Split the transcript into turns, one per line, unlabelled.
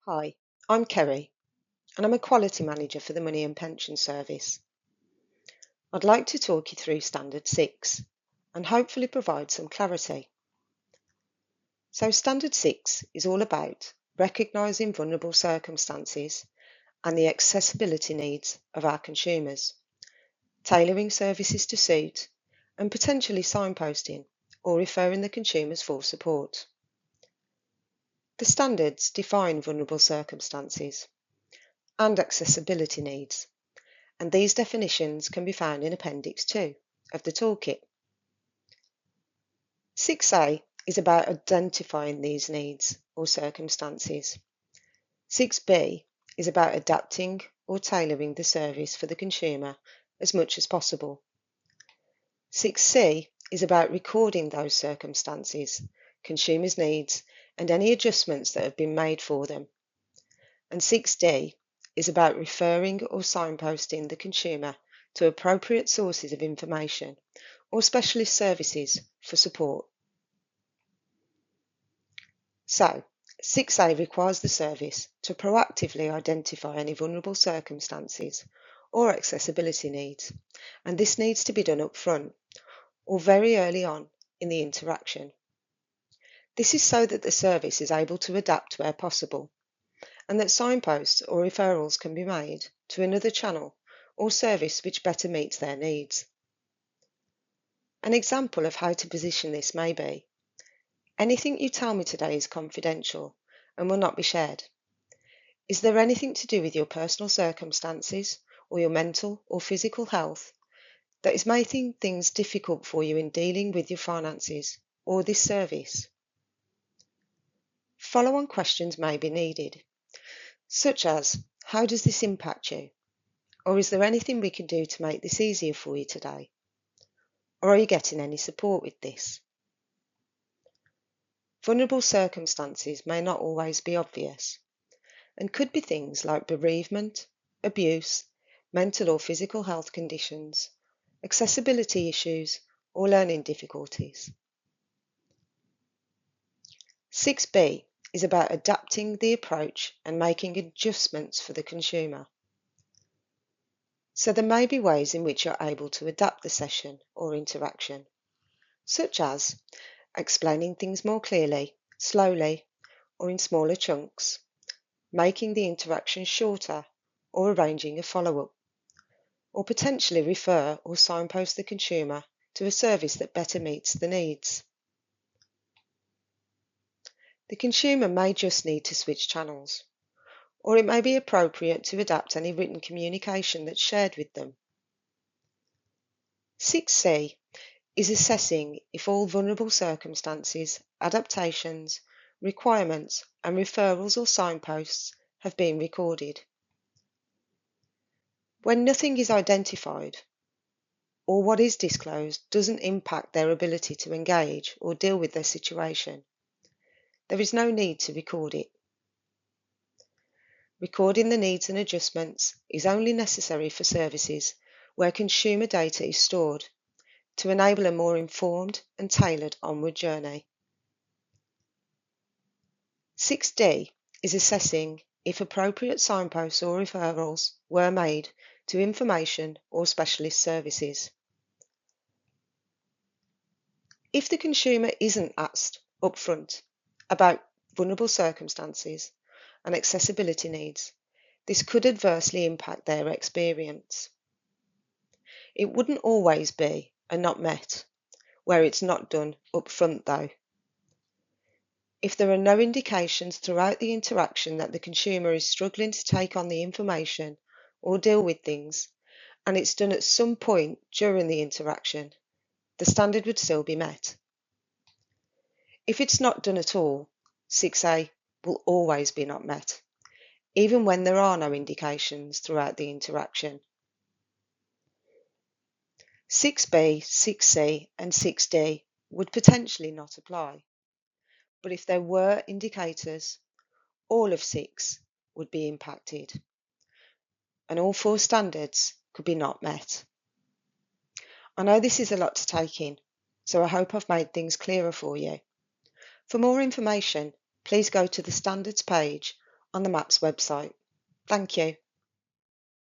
Hi, I'm Kerri and I'm a Quality Manager for the Money and Pension Service. I'd like to talk you through Standard 6 and hopefully provide some clarity. So Standard 6 is all about recognising vulnerable circumstances and the accessibility needs of our consumers, tailoring services to suit and potentially signposting or referring the consumers for support. The standards define vulnerable circumstances and accessibility needs, and these definitions can be found in Appendix 2 of the toolkit. 6A is about identifying these needs or circumstances. 6B is about adapting or tailoring the service for the consumer as much as possible. 6C is about recording those circumstances, consumers' needs, and any adjustments that have been made for them. And 6D is about referring or signposting the consumer to appropriate sources of information or specialist services for support. So, 6A requires the service to proactively identify any vulnerable circumstances or accessibility needs, and this needs to be done up front or very early on in the interaction. This is so that the service is able to adapt where possible, and that signposts or referrals can be made to another channel or service which better meets their needs. An example of how to position this may be: anything you tell me today is confidential and will not be shared. Is there anything to do with your personal circumstances or your mental or physical health that is making things difficult for you in dealing with your finances or this service? Follow-on questions may be needed, such as, how does this impact you? Or is there anything we can do to make this easier for you today? Or are you getting any support with this? Vulnerable circumstances may not always be obvious and could be things like bereavement, abuse, mental or physical health conditions, accessibility issues, or learning difficulties. 6B is about adapting the approach and making adjustments for the consumer. So there may be ways in which you're able to adapt the session or interaction, such as explaining things more clearly, slowly, or in smaller chunks, making the interaction shorter, or arranging a follow-up, or potentially refer or signpost the consumer to a service that better meets the needs. The consumer may just need to switch channels, or it may be appropriate to adapt any written communication that's shared with them. 6C is assessing if all vulnerable circumstances, adaptations, requirements, and referrals or signposts have been recorded. When nothing is identified, or what is disclosed doesn't impact their ability to engage or deal with their situation, there is no need to record it. Recording the needs and adjustments is only necessary for services where consumer data is stored to enable a more informed and tailored onward journey. 6D is assessing if appropriate signposts or referrals were made to information or specialist services. If the consumer isn't asked upfront about vulnerable circumstances and accessibility needs, this could adversely impact their experience. It wouldn't always be a not met, where it's not done upfront though. If there are no indications throughout the interaction that the consumer is struggling to take on the information or deal with things, and it's done at some point during the interaction, the standard would still be met. If it's not done at all, 6A will always be not met, even when there are no indications throughout the interaction. 6B, 6C and 6D would potentially not apply, but if there were indicators, all of 6 would be impacted, and all 4 standards could be not met. I know this is a lot to take in, so I hope I've made things clearer for you. For more information, please go to the standards page on the MaPS website. Thank you.